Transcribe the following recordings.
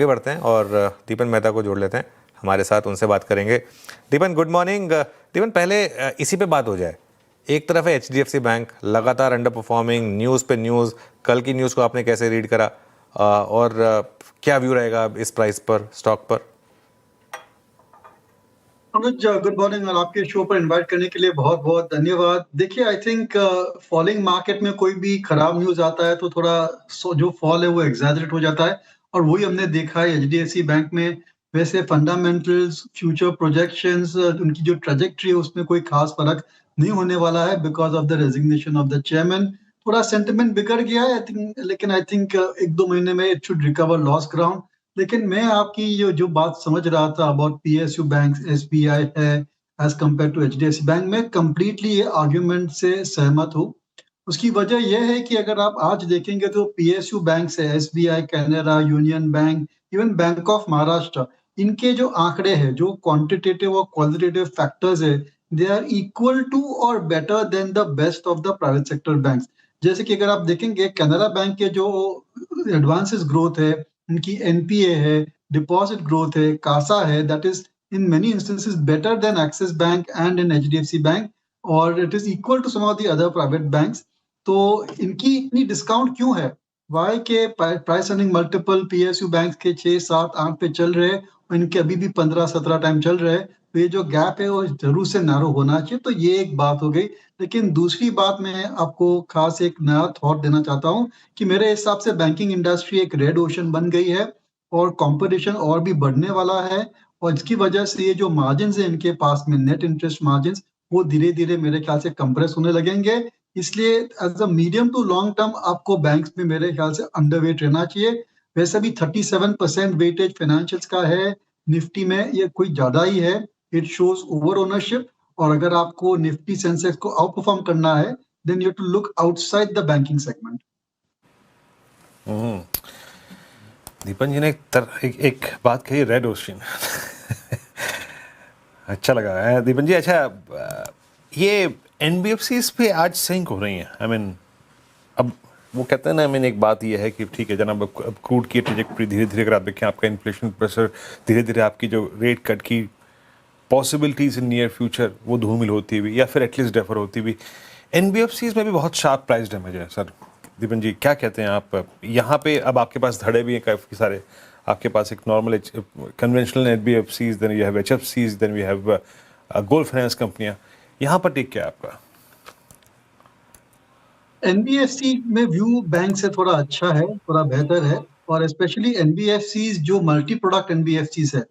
आगे बढ़ते हैं और दीपन मेहता को जोड़ लेते हैं हमारे साथ, उनसे बात करेंगे। दीपन, गुड मॉर्निंग। दीपन, पहले इसी पे बात हो जाए। एक तरफ है एचडीएफसी बैंक, लगातार अंडर परफॉर्मिंग, न्यूज़ पे न्यूज़। कल की न्यूज़ को आपने कैसे रीड करा, और क्या व्यू रहेगा इस प्राइस पर, स्टॉक पर? अनुज, गुड मॉर्निंग और आपके शो पर इनवाइट करने के लिए बहुत बहुत धन्यवाद। देखिए, आई थिंक फॉलिंग मार्केट में कोई भी खराब न्यूज आता है तो थोड़ा जो फॉल है वो एग्जैजरेट हो जाता है, और वही हमने देखा है एचडीएफसी बैंक में। वैसे फंडामेंटल्स, फ्यूचर प्रोजेक्शंस, उनकी जो ट्रेजेक्ट्री है उसमें कोई खास फर्क नहीं होने वाला है because of the resignation of the chairman. थोड़ा सेंटिमेंट बिगड़ गया है आई थिंक, लेकिन आई थिंक एक दो महीने में it should recover loss ground. लेकिन मैं आपकी जो बात समझ रहा था अबाउट पीएसयू बैंक, एसबीआई है as compared to HDFC bank, मैं कंप्लीटली ये आर्ग्यूमेंट से सहमत हूँ। उसकी वजह यह है कि अगर आप आज देखेंगे तो पीएसयू बैंक से SBI, Canara, union bank, even bank of Maharashtra, इनके जो आंकड़े हैं, जो क्वांटिटेटिव और क्वालिटेटिव फैक्टर्स है, दे आर इक्वल टू और better than the best of the private sector banks. जैसे कि अगर आप देखेंगे कैनरा बैंक के जो एडवांसेस ग्रोथ है, उनकी एनपीए है, डिपॉजिट ग्रोथ है, कासा है, that is in many instances better than Axis Bank and in HDFC Bank, और it is equal to some of the other private banks. तो इनकी इतनी डिस्काउंट क्यों है? वाई के price earning multiple PSU bank के 6, 7, 8 पे चल रहे हैं और इनके अभी भी 15, 17 टाइम चल रहे हैं। तो ये जो गैप है वो जरूर से नैरो होना चाहिए। तो ये एक बात हो गई। लेकिन दूसरी बात, मैं आपको खास एक नया थॉट देना चाहता हूँ कि मेरे हिसाब से बैंकिंग इंडस्ट्री एक रेड ओशन बन गई है और कंपटीशन और भी बढ़ने वाला है। और इसकी वजह से ये जो मार्जिन है इनके पास में, नेट इंटरेस्ट मार्जिन, वो धीरे धीरे मेरे ख्याल से कंप्रेस होने लगेंगे। इसलिए as a medium to long term आपको बैंक्स में मेरे ख्याल से अंडरवेट रहना चाहिए। वैसे भी 37% वेटेज फाइनेंशियल्स का है निफ्टी में, ये कोई ज्यादा ही है। It shows over ownership. और अगर आपको निफ्टी सेंसेक्स को आउट परफॉर्म करना है, then you to look outside the banking segment. Deepan ji ने एक बात कही, रेड ओशन। अच्छा लगा है दीपन जी। अच्छा, ये एनबीएफसीज पे आज सिंक हो रही हैं। आई मीन, अब वो कहते हैं ना, एक बात ये है कि ठीक है जनाब, अब क्रूड की ट्रेजेक्टरी धीरे धीरे अगर आप देखें, आपका इन्फ्लेशन प्रेशर धीरे धीरे, आपकी जो रेट कट की पॉसिबिलिटीज इन नियर फ्यूचर वो धूमिल होती हुई या फिर एटलीस्ट डेफर होती हुई, एनबीएफसीज में भी बहुत शार्प प्राइस डैमेज है। सर दीपन जी, क्या कहते हैं आप यहाँ पे? अब आपके पास धड़े भी हैं काफ़ी सारे। आपके पास एक normal conventional NBFCs, then we have एचएफसीज, then we have gold finance कंपनियाँ। यहाँ पर टेक क्या है आपका? एनबीएफसी में व्यू बैंक से थोड़ा अच्छा है, थोड़ा बेहतर है। और स्पेशली एनबीएफसी जो मल्टी प्रोडक्ट एनबीएफसी है,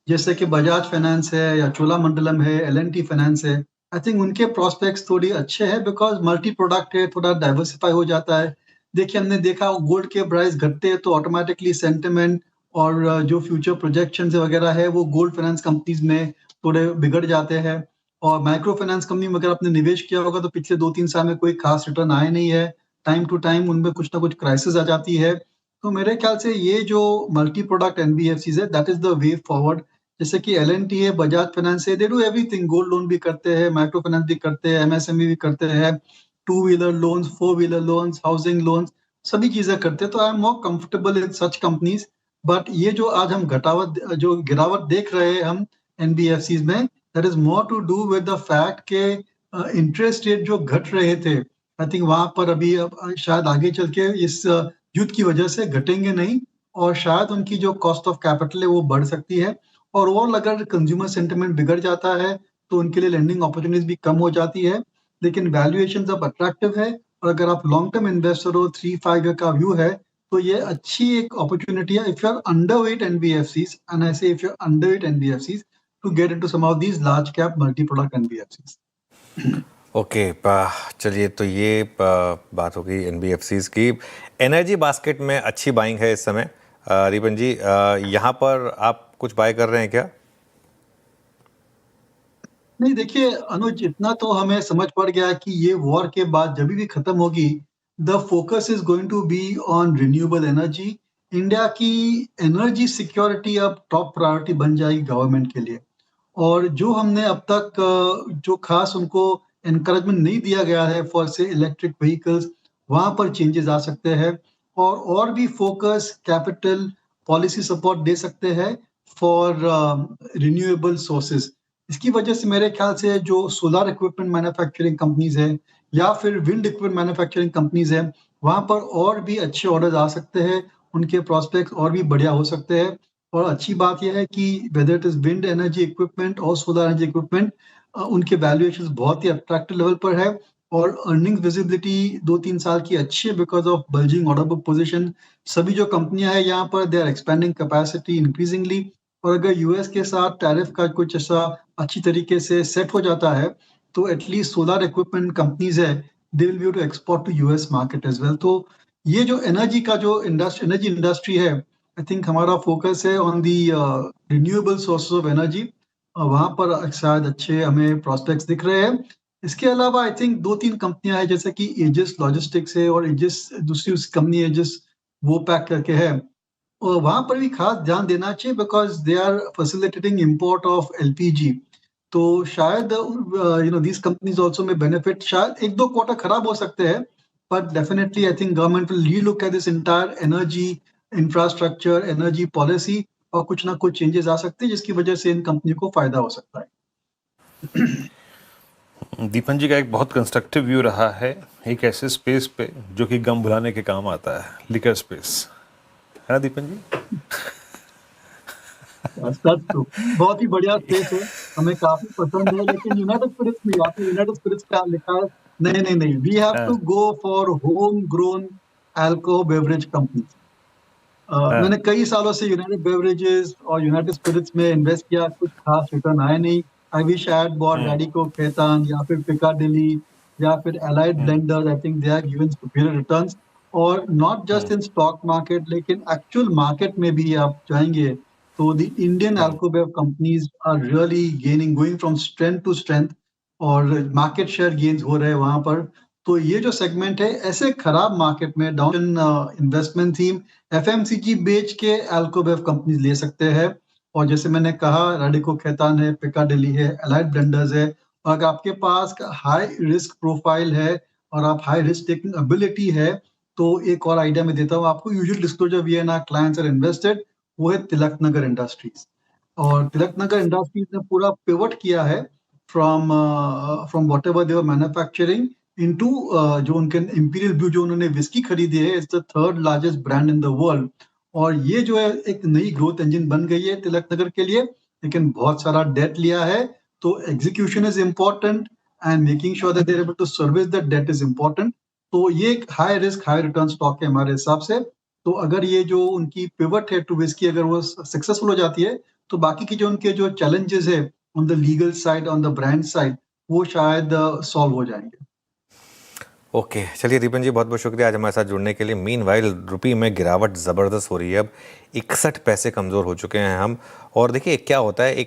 जैसे कि बजाज फाइनेंस है या चोलामंडलम है, एलएनटी फाइनेंस है, आई थिंक उनके प्रोस्पेक्ट्स थोड़ी अच्छे हैं बिकॉज मल्टी प्रोडक्ट है, थोड़ा डाइवर्सिफाई हो जाता है। देखिए, हमने देखा गोल्ड के प्राइस घटते हैं तो ऑटोमेटिकली सेंटिमेंट और जो फ्यूचर प्रोजेक्शन वगैरह है वो गोल्ड फाइनेंस कंपनीज में थोड़े बिगड़ जाते हैं। और माइक्रो फाइनेंस कंपनी में अगर आपने निवेश किया होगा तो पिछले 2-3 साल में कोई खास रिटर्न आए नहीं है। टाइम टू टाइम उनमें कुछ ना कुछ क्राइसिस आ जाती है। तो मेरे ख्याल से ये जो मल्टी प्रोडक्ट एनबीएफसी है, that is the way forward. जैसे कि एलएनटी है, बजाज फाइनेंस है, they do everything. Gold loan भी करते हैं, माइक्रो फाइनेंस भी करते हैं, एमएसएमई भी करते हैं, two wheeler loans, four wheeler loans, housing loans, सभी चीजें करते हैं। तो I am more comfortable in such companies. But ये जो आज हम जो गिरावट देख रहे हैं हम एनबीएफसी में, that is more to do with the fact के इंटरेस्ट रेट जो घट रहे थे, आई थिंक वहां पर अभी शायद आगे चल के इस युद्ध की वजह से घटेंगे नहीं, और शायद उनकी जो कॉस्ट ऑफ कैपिटल है वो बढ़ सकती है। और ओवरऑल अगर कंज्यूमर सेंटिमेंट बिगड़ जाता है तो उनके लिए लेंडिंग अपॉर्चुनिटीज भी कम हो जाती है। लेकिन वैल्यूएशन अब अट्रैक्टिव है, और अगर आप लॉन्ग टर्म इन्वेस्टर हो, 3-5 ईयर का व्यू है, तो ये अच्छी एक अपॉर्चुनिटी है if you are underweight NBFCs, and I say if you are underweight NBFCs to get into some of these large cap multi product NBFCs. Okay, चलिए, तो ये बात हो गई एनबीएफसीज की। एनर्जी बास्केट में अच्छी बाइंग है इस समय। दीपन जी, यहाँ पर आप कुछ बाय कर रहे हैं क्या? नहीं, देखिए अनुज, इतना तो हमें समझ पड़ गया कि ये वॉर के बाद जब भी खत्म होगी, the focus is going to be on renewable energy. India की एनर्जी सिक्योरिटी अब टॉप प्रायोरिटी बन जाएगी गवर्नमेंट के लिए। और जो हमने अब तक जो खास उनको एनकरेजमेंट नहीं दिया गया है फॉर से इलेक्ट्रिक व्हीकल्स, वहां पर चेंजेस आ सकते हैं। और भी फोकस कैपिटल पॉलिसी सपोर्ट दे सकते हैं फॉर रिन्यूएबल सोर्सेज। इसकी वजह से मेरे ख्याल से जो सोलर इक्विपमेंट मैन्युफैक्चरिंग कंपनीज है या फिर विंड इक्विपमेंट मैन्युफैक्चरिंग कंपनीज है, वहाँ पर और भी अच्छे ऑर्डर्स आ सकते हैं, उनके प्रोस्पेक्ट्स और भी बढ़िया हो सकते हैं। और अच्छी बात यह है कि whether it is wind energy equipment और सोलर एनर्जी इक्विपमेंट, उनके वैल्यूएशन बहुत ही अट्रैक्टिव लेवल पर है और अर्निंग विजिबिलिटी 2-3 साल की अच्छी है because of bulging order book position. सभी जो कंपनियां हैं यहाँ पर they are expanding capacity increasingly, और अगर यूएस के साथ टैरिफ का कुछ ऐसा अच्छी तरीके से सेट हो जाता है तो एटलीस्ट सोलर इक्विपमेंट कंपनीज है they will be able to export to US market as well. तो ये जो एनर्जी का जो एनर्जी इंडस्ट्री है, आई थिंक हमारा फोकस है on the renewable sources of energy, वहाँ पर शायद अच्छे हमें प्रोस्पेक्ट्स दिख रहे हैं। इसके अलावा आई थिंक 2-3 कंपनियां हैं जैसे कि एजिस लॉजिस्टिक्स है और एजिस दूसरी उस कंपनी एजिस वो पैक करके है, और वहाँ पर भी खास ध्यान देना चाहिए because they are facilitating import of LPG. तो शायद दीज कंपनीज आल्सो में बेनिफिट, शायद 1-2 क्वार्टर खराब हो सकते हैं but definitely I think government will relook at this entire energy infrastructure energy policy, और कुछ ना कुछ चेंजेस आ सकते हैं जिसकी वजह से इन कंपनी को फायदा हो सकता है। दीपन जी का एक बहुत कंस्ट्रक्टिव व्यू रहा है एक ऐसे स्पेस पे जो कि गम भुलाने के काम आता है, लिकर स्पेस, है ना दीपन जी? बहुत ही बढ़िया स्पेस है, हमें काफी पसंद है, लेकिन यूनाइटेड स्पिरिट्स में या फिर यूनाइटेड स्पिरिट्स का लिखा है नहीं, we have to go for home grown alcohol beverage company. मैंने कई सालों से यूनाइटेड बेवरेजेस और यूनाइटेड स्पिरिट्स में इन्वेस्ट किया, कुछ खास रिटर्न आए नहीं। I wish I had bought Radico Khaitan या फिर पिकाडिली या फिर Allied Blenders, I think they have given superior returns, और not just in stock market लेकिन एक्चुअल मार्केट में भी आप जाएंगे तो the Indian alcobev companies are really gaining, going from strength to strength, और मार्केट शेयर गेन्स हो रहे हैं वहां पर। तो ये जो सेगमेंट है ऐसे खराब मार्केट में डाउन इन्वेस्टमेंट थीम एफएमसीजी बेच के अल्कोबेव कंपनीज ले सकते हैं, और जैसे मैंने कहा रैडिको खैतान है, पिकाडिली है, एलाइड ब्लेंडर्स है, और अगर आपके पास हाई रिस्क प्रोफाइल है और आप हाई रिस्क टेकिंग एबिलिटी है तो एक और आइडिया मैं देता हूँ आपको, usual disclosure we and our clients are invested, वो है तिलक नगर इंडस्ट्रीज। और तिलक नगर इंडस्ट्रीज ने पूरा पिवट किया है from whatever they were manufacturing into जो उनके इंपीरियल ब्लू जो उन्होंने विस्की खरीदी है, it's the 3rd largest brand in the world, और ये जो है एक नई ग्रोथ इंजन बन गई है तिलक नगर के लिए, लेकिन बहुत सारा डेट लिया है, तो execution is important and making sure that they are able to service that debt is important. तो ये एक high risk high return stock है हमारे हिसाब से। तो अगर ये जो उनकी पिवट है टू विस्की अगर वो सक्सेसफुल हो जाती है तो बाकी की जो उनके जो चैलेंजेस है on the legal side on the brand side वो शायद सॉल्व हो जाएंगे। ओके चलिए दीपन जी बहुत बहुत शुक्रिया आज हमारे साथ जुड़ने के लिए। मीनवाइल रुपये में गिरावट ज़बरदस्त हो रही है, अब 61 पैसे कमज़ोर हो चुके हैं हम। और देखिए क्या होता है, एक